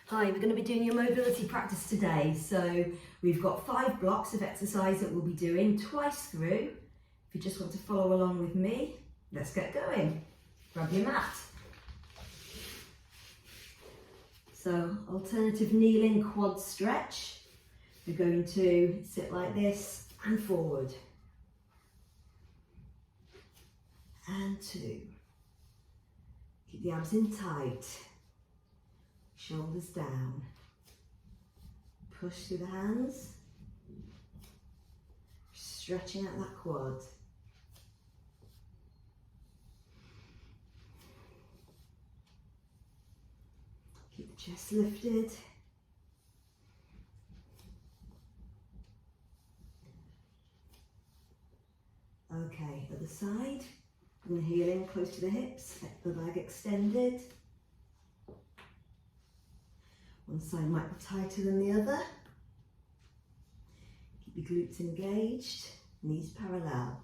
Hi, we're going to be doing your mobility practice today. So we've got 5 blocks of exercise that we'll be doing twice through. If you just want to follow along with me, let's get going. Grab your mat. So alternative kneeling quad stretch. We're going to sit like this and forward. And 2. Keep the abs in tight. Shoulders down. Push through the hands. Stretching out that quad. Keep the chest lifted. Okay, other side. Bring the heel in close to the hips, the leg extended. One side might be tighter than the other. Keep your glutes engaged, knees parallel.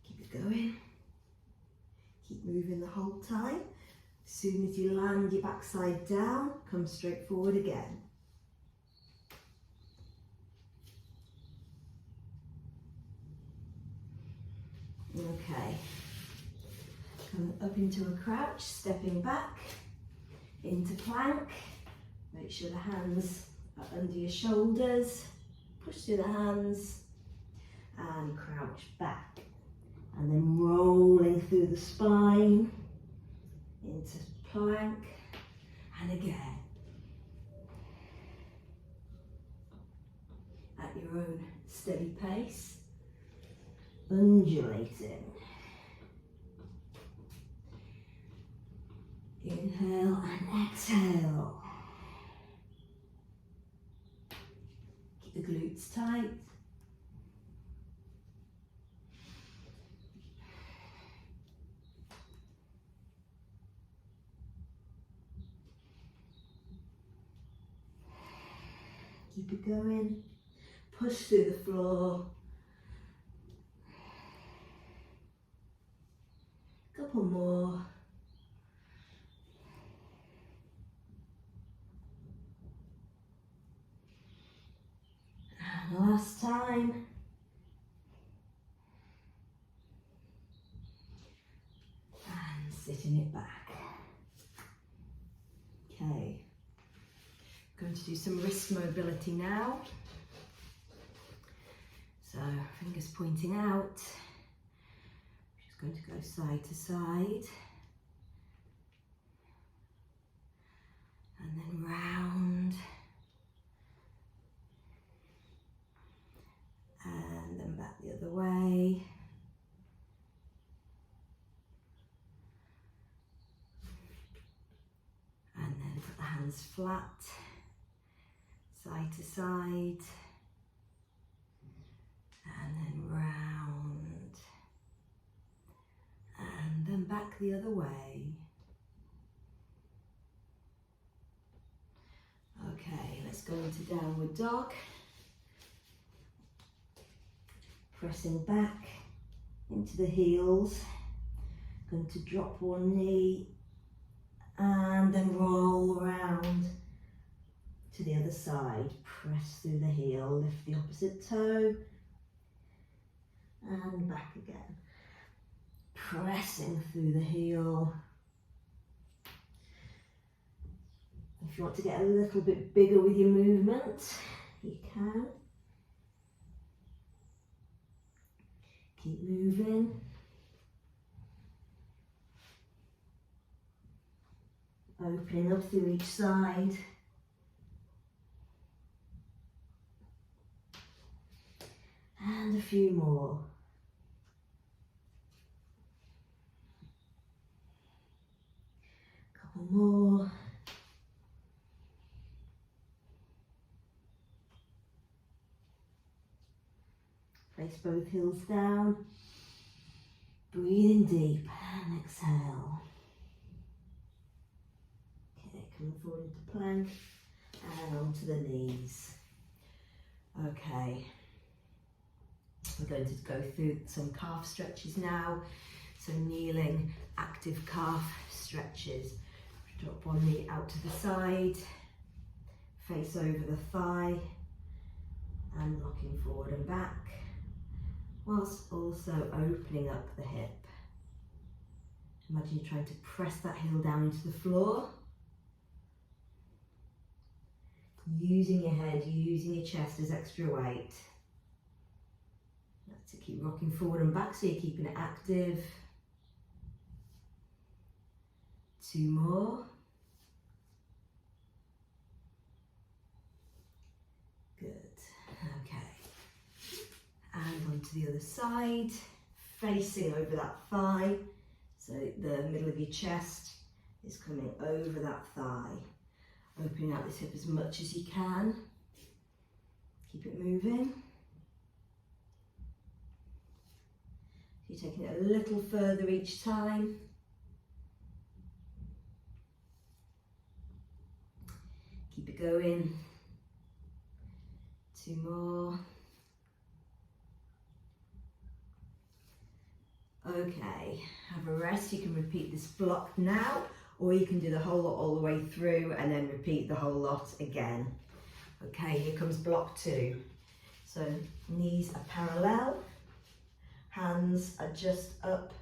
Keep it going. Keep moving the whole time. As soon as you land your backside down, come straight forward again. Okay, come up into a crouch, stepping back, into plank. Make sure the hands are under your shoulders. Push through the hands and crouch back. And then rolling through the spine into plank and again. At your own steady pace. Undulating. Inhale and exhale. Keep the glutes tight. Keep it going. Push through the floor. Couple more. And last time. And sitting it back. Okay. Going to do some wrist mobility now. So fingers pointing out. Going to go side to side and then round and then back the other way and then put the hands flat, side to side and then round. And then back the other way. Okay, let's go into downward dog. Pressing back into the heels. Going to drop one knee and then roll around to the other side. Press through the heel, lift the opposite toe and back again. Pressing through the heel. If you want to get a little bit bigger with your movement, you can. Keep moving. Opening up through each side. And a few more. More. Place both heels down. Breathe in deep and exhale. Okay, coming forward into plank and onto the knees. Okay, We're going to go through some calf stretches now. So kneeling, active calf stretches. Drop one knee out to the side, face over the thigh, and rocking forward and back, whilst also opening up the hip. Imagine you're trying to press that heel down into the floor. Using your head, using your chest as extra weight. That's to keep rocking forward and back so you're keeping it active. 2 more. Good. Okay. And onto the other side, facing over that thigh. So the middle of your chest is coming over that thigh. Opening out this hip as much as you can. Keep it moving. You're taking it a little further each time. Keep it going. 2 more. Okay, have a rest. You can repeat this block now, or you can do the whole lot all the way through and then repeat the whole lot again. Okay, here comes block 2. So knees are parallel, hands are just up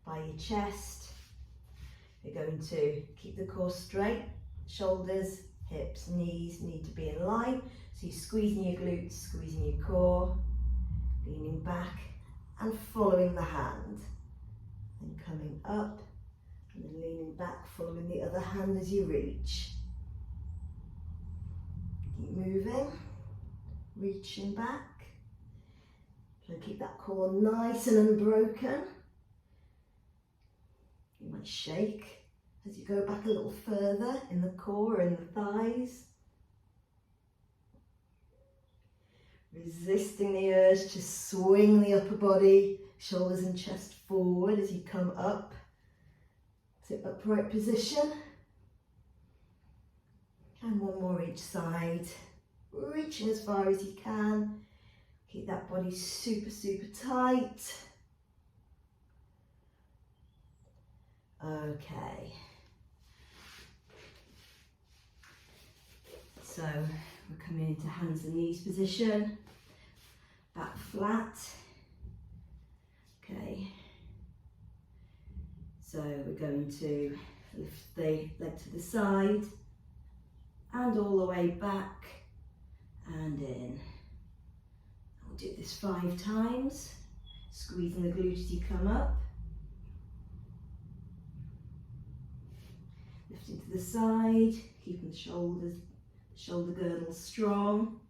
by your chest. You're going to keep the core straight, shoulders, hips, knees need to be in line. So you're squeezing your glutes, squeezing your core, leaning back and following the hand. And coming up and then leaning back, following the other hand as you reach. Keep moving, reaching back. Try to keep that core nice and unbroken. You might shake as you go back a little further in the core and the thighs. Resisting the urge to swing the upper body, shoulders and chest forward as you come up to upright position. And 1 more each side, reaching as far as you can. Keep that body super, super tight. Okay. So we're coming into hands and knees position, back flat. Okay. So we're going to lift the leg to the side and all the way back and in. We'll do this 5 times, squeezing the glutes as you come up. Lifting to the side, keeping the shoulders, shoulder girdle strong.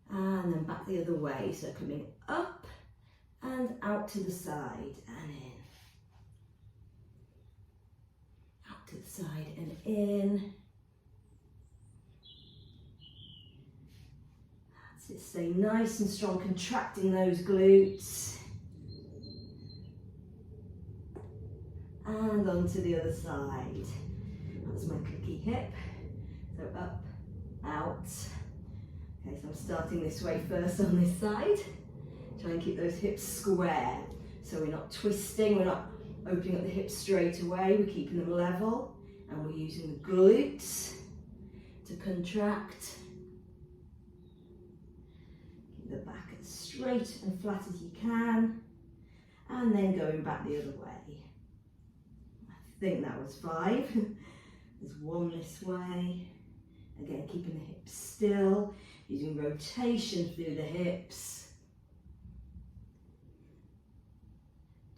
And then back the other way, so coming up and out to the side and in. Out to the side and in. That's it, stay nice and strong, contracting those glutes. And onto the other side. That's my clicky hip. So up, out. Okay, so I'm starting this way first on this side. Try and keep those hips square. So we're not twisting, we're not opening up the hips straight away, we're keeping them level. And we're using the glutes to contract. Keep the back as straight and flat as you can. And then going back the other way. I think that was 5. There's 1 this way. Again, keeping the hips still, using rotation through the hips.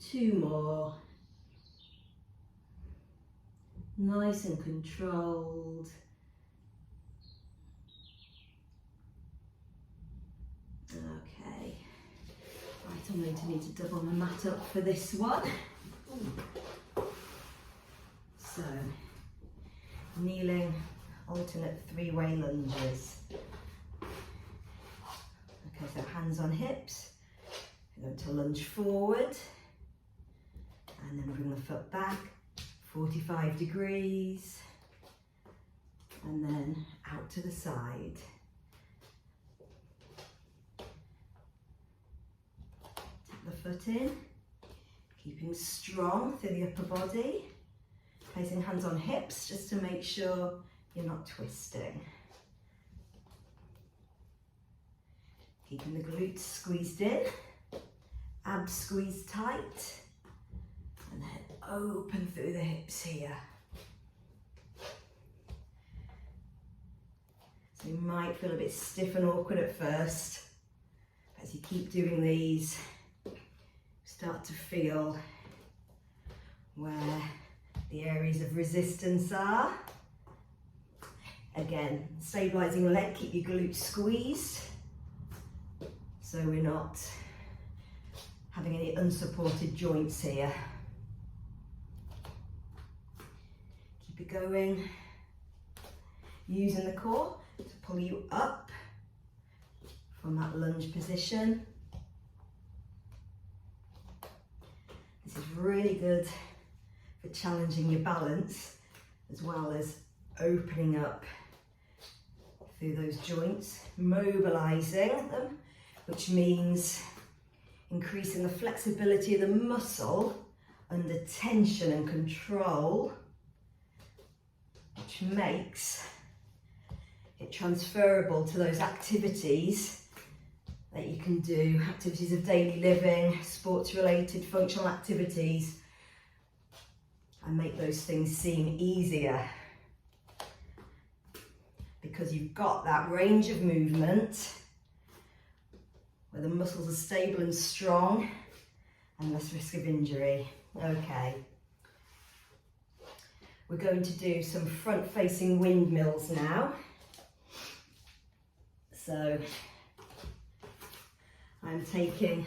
2 more. Nice and controlled. Okay. Right, I'm going to need to double my mat up for this one. So, kneeling, alternate 3-way lunges. Okay, so hands on hips. We're going to lunge forward and then bring the foot back 45 degrees and then out to the side. foot in, keeping strong through the upper body, placing hands on hips just to make sure you're not twisting. Keeping the glutes squeezed in, abs squeezed tight, and then open through the hips here. So you might feel a bit stiff and awkward at first. As you keep doing these, start to feel where the areas of resistance are. Again, stabilising the leg, keep your glutes squeezed so we're not having any unsupported joints here. Keep it going, using the core to pull you up from that lunge position. This is really good for challenging your balance as well as opening up through those joints, mobilising them, which means increasing the flexibility of the muscle under tension and control, which makes it transferable to those activities that you can do, activities of daily living, sports related, functional activities, and make those things seem easier. Because you've got that range of movement where the muscles are stable and strong and less risk of injury. Okay. We're going to do some front facing windmills now. So I'm taking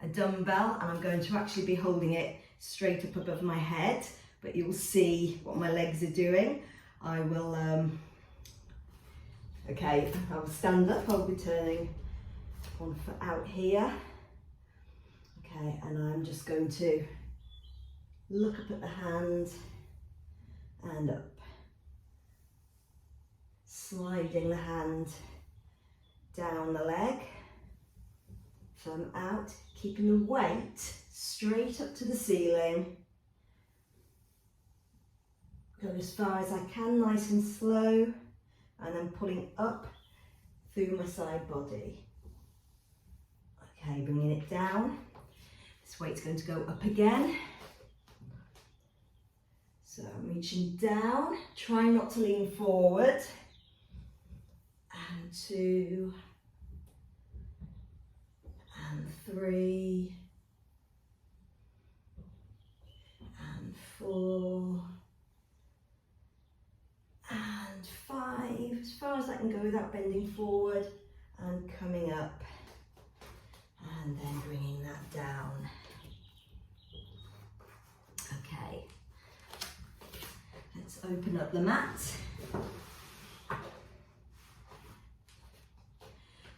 a dumbbell and I'm going to actually be holding it straight up above my head, but you'll see what my legs are doing. I will, okay, I'll stand up, I'll be turning one foot out here. Okay, and I'm just going to look up at the hand and up. Sliding the hand down the leg. So I'm out, keeping the weight straight up to the ceiling. Go as far as I can, nice and slow, and then pulling up through my side body. Okay, bringing it down. This weight's going to go up again. So I'm reaching down, try not to lean forward. And 2, and 3, and 4, and 5, as far as I can go without bending forward, and coming up, and then bringing that down. Okay, let's open up the mat.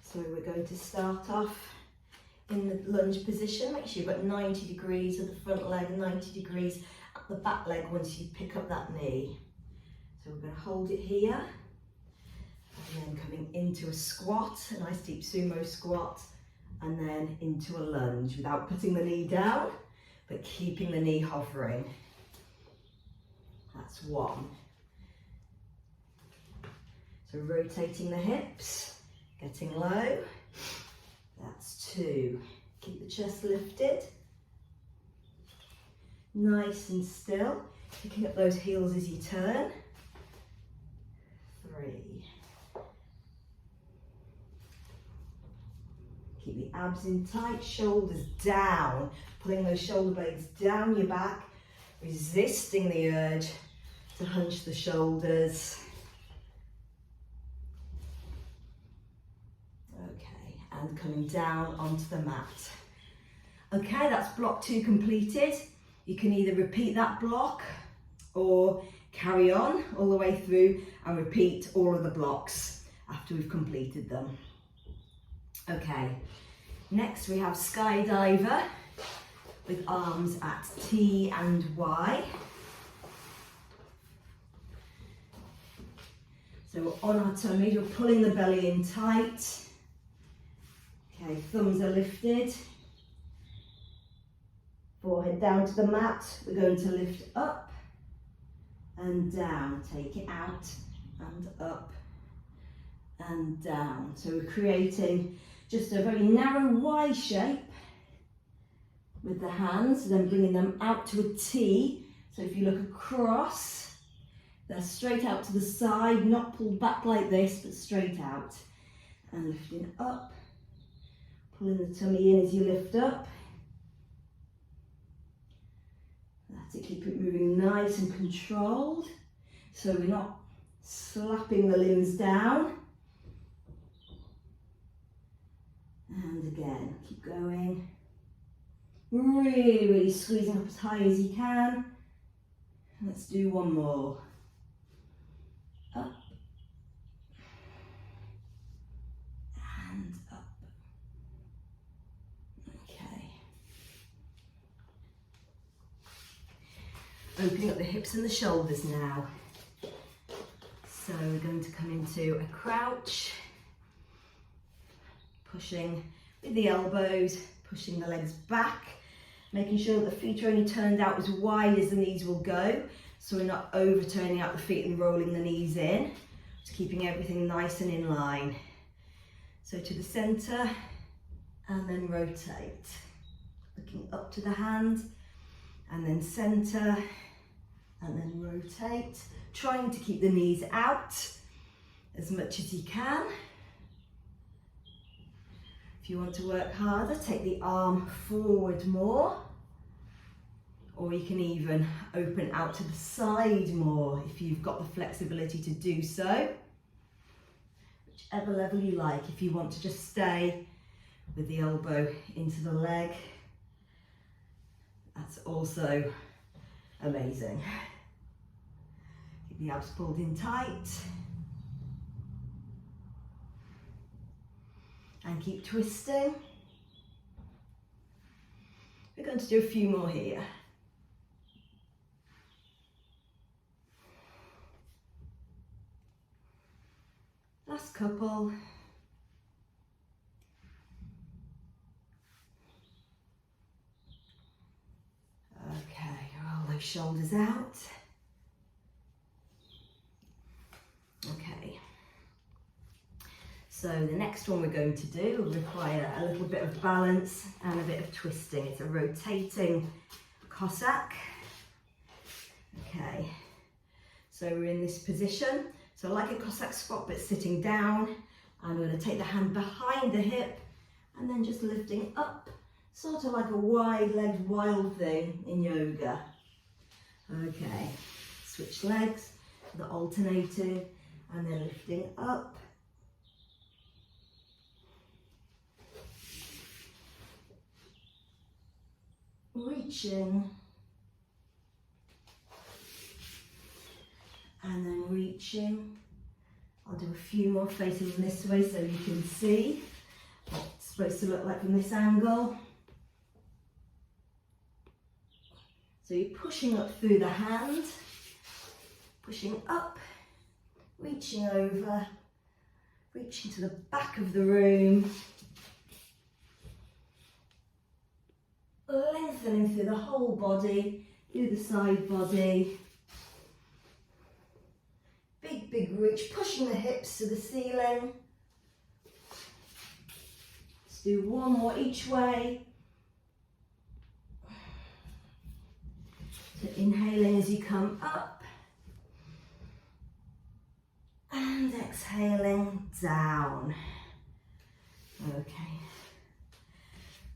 So we're going to start off in the lunge position. Make sure you've got 90 degrees of the front leg and 90 degrees at the back leg once you pick up that knee. So we're going to hold it here and then coming into a squat, a nice deep sumo squat, and then into a lunge without putting the knee down, but keeping the knee hovering. That's 1. So rotating the hips. Getting low, that's 2. Keep the chest lifted, nice and still, picking up those heels as you turn. 3. Keep the abs in tight, shoulders down, pulling those shoulder blades down your back, resisting the urge to hunch the shoulders. And coming down onto the mat. Okay, that's block 2 completed. You can either repeat that block or carry on all the way through and repeat all of the blocks after we've completed them. Okay, next we have skydiver with arms at T and Y. So on our tummies, we're pulling the belly in tight. Okay, thumbs are lifted. Forehead down to the mat. We're going to lift up and down. Take it out and up and down. So we're creating just a very narrow Y shape with the hands, then bringing them out to a T. So if you look across, they're straight out to the side, not pulled back like this, but straight out. And lifting up, pulling the tummy in as you lift up. That's it, keep it moving nice and controlled. So we're not slapping the limbs down. And again, keep going. Really, really squeezing up as high as you can. Let's do one more. Up. And up. Okay. Opening up the hips and the shoulders now. So we're going to come into a crouch. Pushing with the elbows, pushing the legs back, making sure that the feet are only turned out as wide as the knees will go, so we're not over turning out the feet and rolling the knees in, just keeping everything nice and in line. So to the centre and then rotate, looking up to the hand and then centre and then rotate, trying to keep the knees out as much as you can. If you want to work harder, take the arm forward more, or you can even open out to the side more if you've got the flexibility to do so. Whichever level you like. If you want to just stay with the elbow into the leg, that's also amazing. Keep the abs pulled in tight. And keep twisting. We're going to do a few more here. Last couple. Okay, roll those shoulders out. Okay. So the next one we're going to do will require a little bit of balance and a bit of twisting. It's a rotating Cossack. Okay, so we're in this position. So like a Cossack squat, but sitting down. I'm going to take the hand behind the hip and then just lifting up, sort of like a wide-legged wild thing in yoga. Okay, switch legs, the alternating, and then lifting up. Reaching, and then reaching. I'll do a few more facing this way so you can see what it's supposed to look like from this angle. So you're pushing up through the hand, pushing up, reaching over, reaching to the back of the room, lengthening through the whole body, through the side body. Big, big reach, pushing the hips to the ceiling. Let's do one more each way. So inhaling as you come up. And exhaling down. Okay.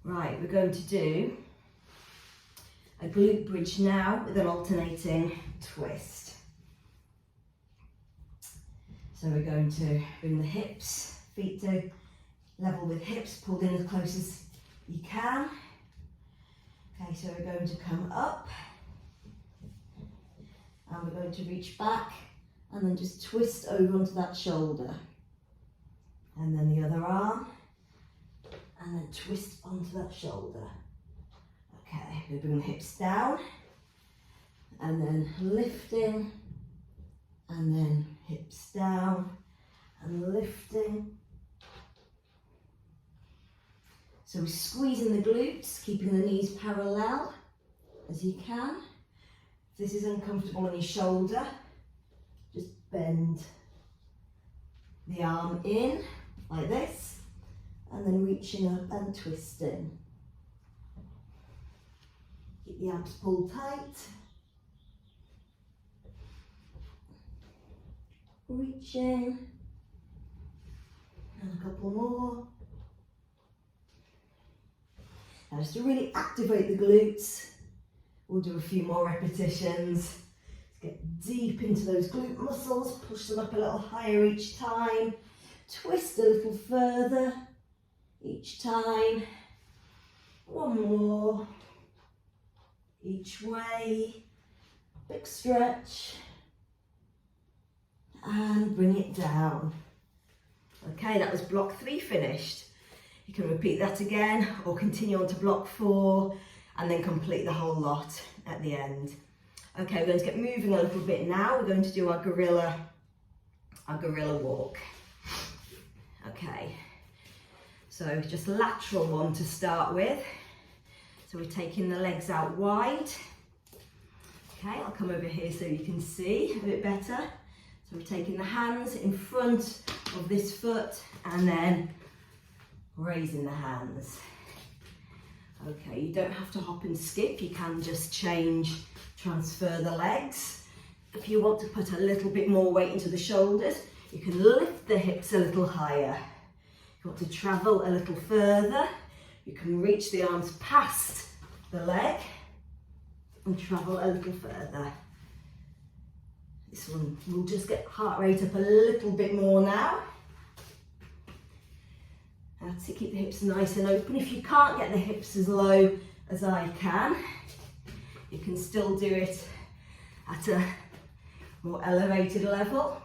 Right, we're going to do a glute bridge now with an alternating twist. So we're going to bring the hips, feet to level with hips, pulled in as close as you can. Okay, so we're going to come up and we're going to reach back and then just twist over onto that shoulder. And then the other arm. And then twist onto that shoulder. Okay, we bring the hips down and then lifting and then hips down and lifting. So we're squeezing the glutes, keeping the knees parallel. as you can. If this is uncomfortable on your shoulder, just bend the arm in like this, and then reaching up and twisting. Keep the abs pulled tight. Reaching. And a couple more. Now just to really activate the glutes, we'll do a few more repetitions. Let's get deep into those glute muscles, push them up a little higher each time. Twist a little further each time. One more. Each way. Big stretch. And bring it down. Okay, that was block 3 finished. You can repeat that again or continue on to block 4 and then complete the whole lot at the end. Okay, we're going to get moving a little bit now. We're going to do our gorilla walk. Okay, so just lateral one to start with. So we're taking the legs out wide. Okay, I'll come over here so you can see a bit better. So we're taking the hands in front of this foot and then raising the hands. Okay, you don't have to hop and skip, you can just transfer the legs. If you want to put a little bit more weight into the shoulders, you can lift the hips a little higher. If you want to travel a little further, you can reach the arms past the leg and travel a little further. This one will just get heart rate up a little bit more now. That's it, keep the hips nice and open. If you can't get the hips as low as I can, you can still do it at a more elevated level.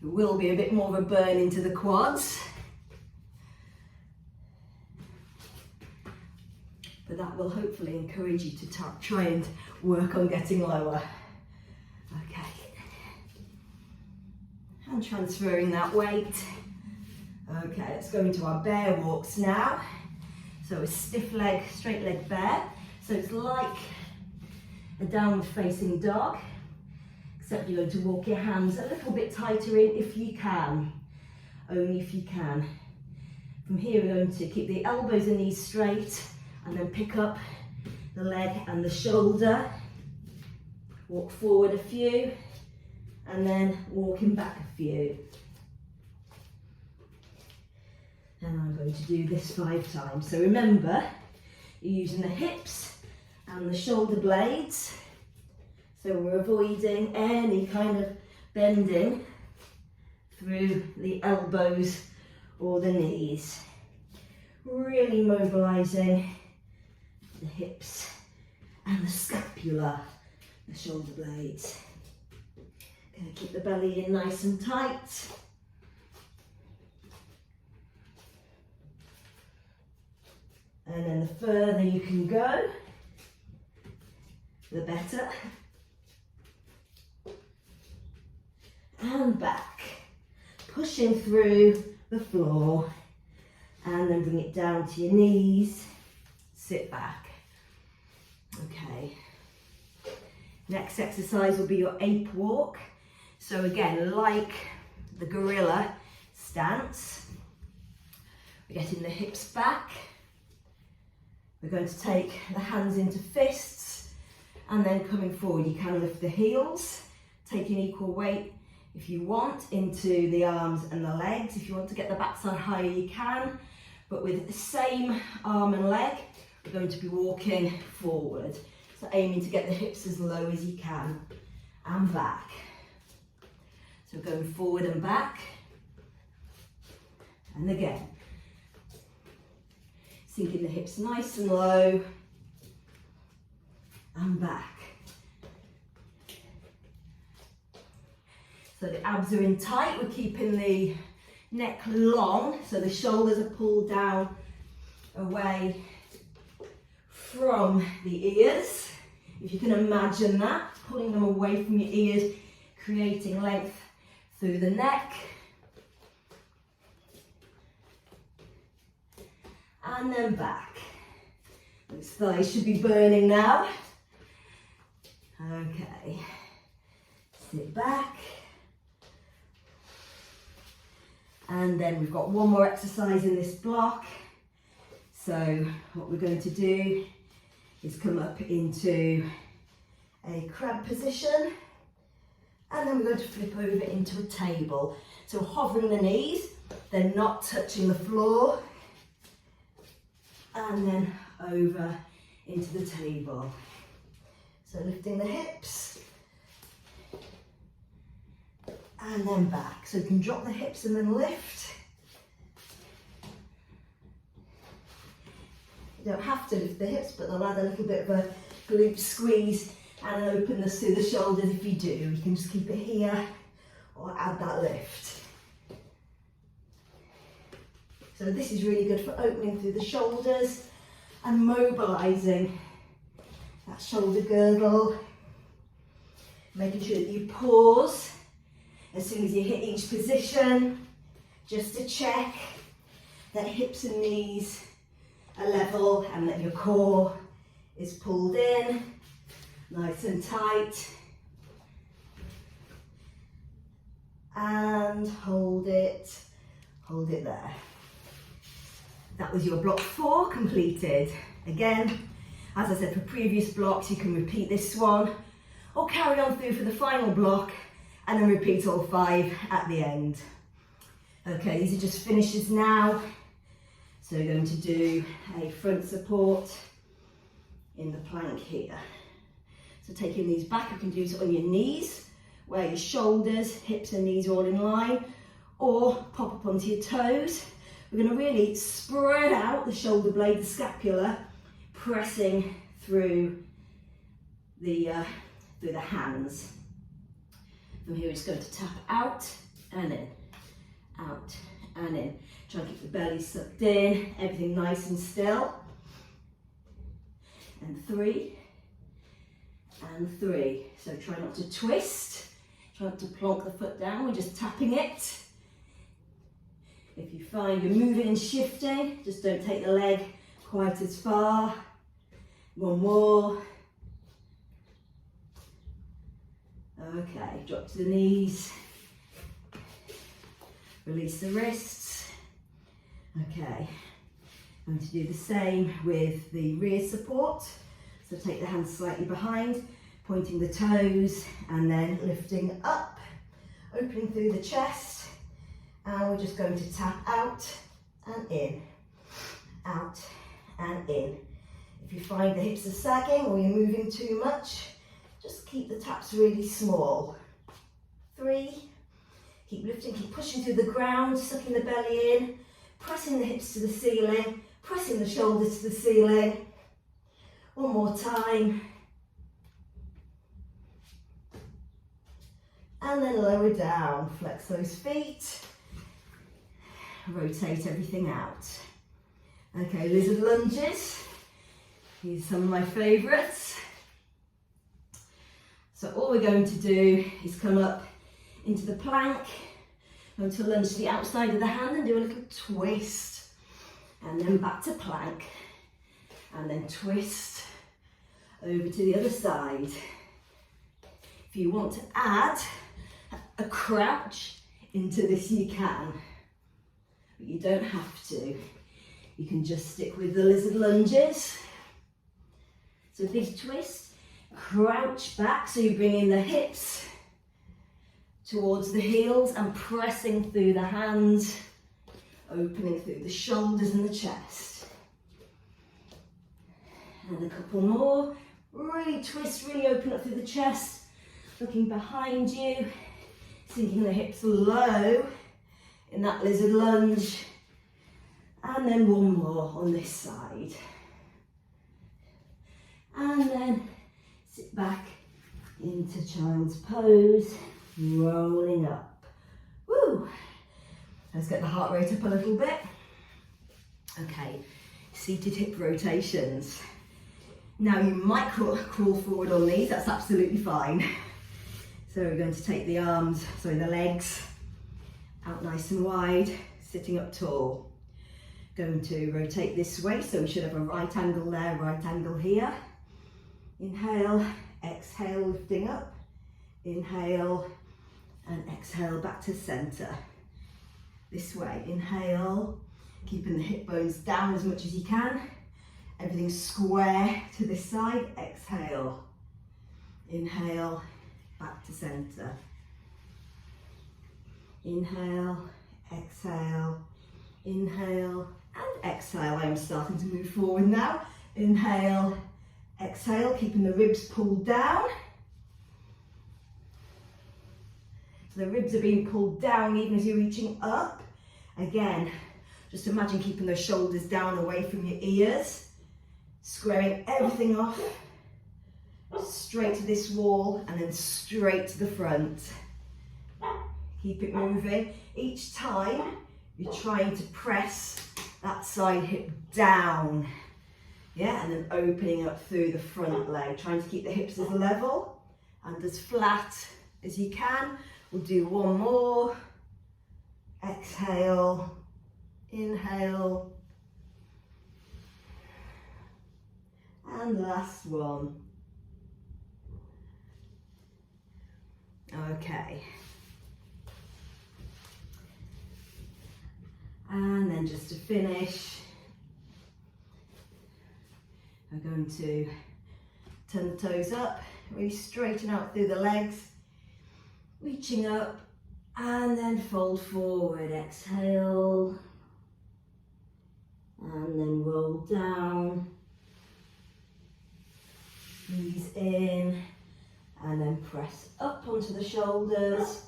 It will be a bit more of a burn into the quads, but that will hopefully encourage you to try and work on getting lower. Okay, and transferring that weight. Okay, let's go into our bear walks now. So a stiff leg, straight leg bear. So it's like a downward facing dog, except you're going to walk your hands a little bit tighter in if you can, only if you can. From here we're going to keep the elbows and knees straight and then pick up the leg and the shoulder. Walk forward a few and then walking back a few. And I'm going to do this 5 times. So remember, you're using the hips and the shoulder blades. So we're avoiding any kind of bending through the elbows or the knees. Really mobilising the hips and the scapula, the shoulder blades. Going to keep the belly in nice and tight. And then the further you can go, the better. And back, pushing through the floor, and then bring it down to your knees, sit back. Okay, next exercise will be your ape walk. So again, like the gorilla stance, we're getting the hips back. We're going to take the hands into fists and then coming forward, you can lift the heels, taking equal weight if you want into the arms and the legs. If you want to get the backside higher, you can, but with the same arm and leg, we're going to be walking forward. So aiming to get the hips as low as you can and back. So going forward and back, and again. Sinking the hips nice and low and back. So the abs are in tight, we're keeping the neck long, so the shoulders are pulled down away from the ears. If you can imagine that, pulling them away from your ears, creating length through the neck. And then back. His thighs should be burning now. Okay, sit back. And then we've got one more exercise in this block. So what we're going to do is come up into a crab position, and then we're going to flip over into a table. So hovering the knees, they're not touching the floor, and then over into the table. So lifting the hips, and then back. So you can drop the hips and then lift. You don't have to lift the hips, but they'll add a little bit of a glute squeeze and an openness through the shoulders if you do. You can just keep it here or add that lift. So this is really good for opening through the shoulders and mobilising that shoulder girdle. Making sure that you pause as soon as you hit each position, just to check that hips and knees are level and that your core is pulled in, nice and tight. And hold it there. That was your block 4 completed. Again, as I said, for previous blocks, you can repeat this one or carry on through for the final block and then repeat all 5 at the end. Okay, these are just finishes now. So we're going to do a front support in the plank here. So taking these back, you can do it on your knees, where your shoulders, hips and knees are all in line, or pop up onto your toes. We're going to really spread out the shoulder blade, the scapula, pressing through the hands. From here, we're just going to tap out and in, out and in. Try and keep the belly sucked in, everything nice and still. And 3, and 3. So try not to twist, try not to plonk the foot down, we're just tapping it. If you find you're moving and shifting, just don't take the leg quite as far. One more. Okay, drop to the knees. Release the wrists. Okay, I'm going to do the same with the rear support. So take the hands slightly behind, pointing the toes, and then lifting up, opening through the chest. And we're just going to tap out and in, out and in. If you find the hips are sagging or you're moving too much, just keep the taps really small. 3, keep lifting, keep pushing through the ground, sucking the belly in, pressing the hips to the ceiling, pressing the shoulders to the ceiling. One more time. And then lower down, flex those feet, rotate everything out. Okay, lizard lunges. These are some of my favourites. So all we're going to do is come up into the plank. I'm going to lunge to the outside of the hand and do a little twist. And then back to plank. And then twist over to the other side. If you want to add a crouch into this, you can. But you don't have to. You can just stick with the lizard lunges. So big twist. Crouch back, so you bring in the hips towards the heels and pressing through the hands, opening through the shoulders and the chest. And a couple more. Really twist, really open up through the chest, looking behind you, sinking the hips low in that lizard lunge. And then one more on this side. And then sit back into child's pose, rolling up. Woo! Let's get the heart rate up a little bit. Okay, seated hip rotations. Now you might crawl forward on these, that's absolutely fine. So we're going to take the the legs out nice and wide, sitting up tall. Going to rotate this way, so we should have a right angle there, right angle here. Inhale, exhale, lifting up. Inhale and exhale back to center. This way, inhale, keeping the hip bones down as much as you can. Everything square to this side, exhale. Inhale, back to center. Inhale, exhale, inhale and exhale. I am starting to move forward now. Inhale, exhale, keeping the ribs pulled down. So the ribs are being pulled down even as you're reaching up. Again, just imagine keeping those shoulders down away from your ears. Squaring everything off. Straight to this wall and then straight to the front. Keep it moving. Each time you're trying to press that side hip down. Yeah, and then opening up through the front leg. Trying to keep the hips as level and as flat as you can. We'll do one more. Exhale, inhale. And last one. Okay. And then just to finish, we're going to turn the toes up, really straighten out through the legs, reaching up and then fold forward. Exhale and then roll down, ease in and then press up onto the shoulders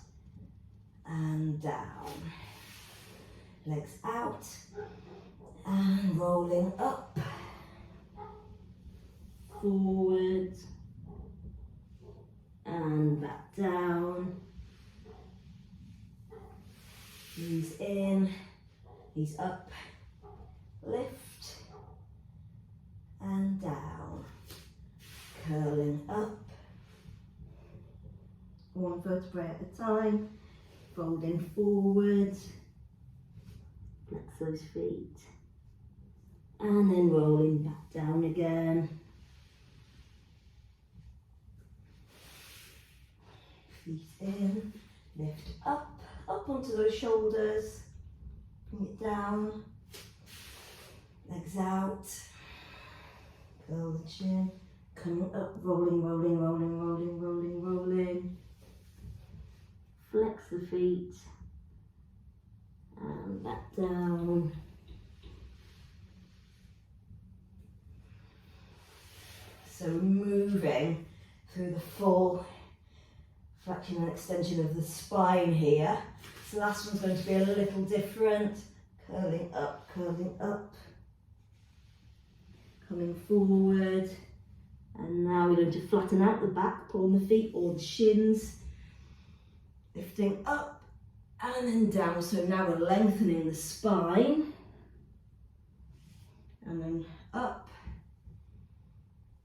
and down. Legs out and rolling up, forward and back down. Ease in, ease up, lift and down. Curling up, one vertebrae at a time, folding forward. Flex those feet and then rolling back down again. Feet in, lift up onto those shoulders, bring it down, legs out, curl the chin, coming up, rolling, rolling, rolling, rolling, rolling, rolling. Flex the feet. And back down. So moving through the full flexion and extension of the spine here. So last one's going to be a little different. Curling up, coming forward. And now we're going to flatten out the back, pulling the feet or the shins, lifting up. And then down, so now we're lengthening the spine. And then up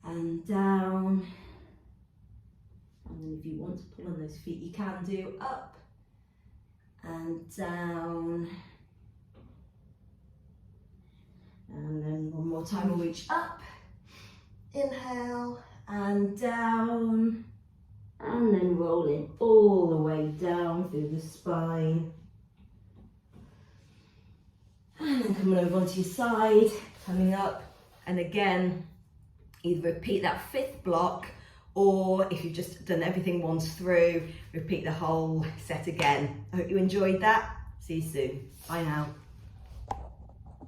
and down. And then if you want to pull on those feet, you can do up and down. And then one more time, we'll reach up. Inhale and down. And then rolling all the way down through the spine. And then coming over onto your side, coming up. And again, either repeat that fifth block, or if you've just done everything once through, repeat the whole set again. I hope you enjoyed that. See you soon. Bye now.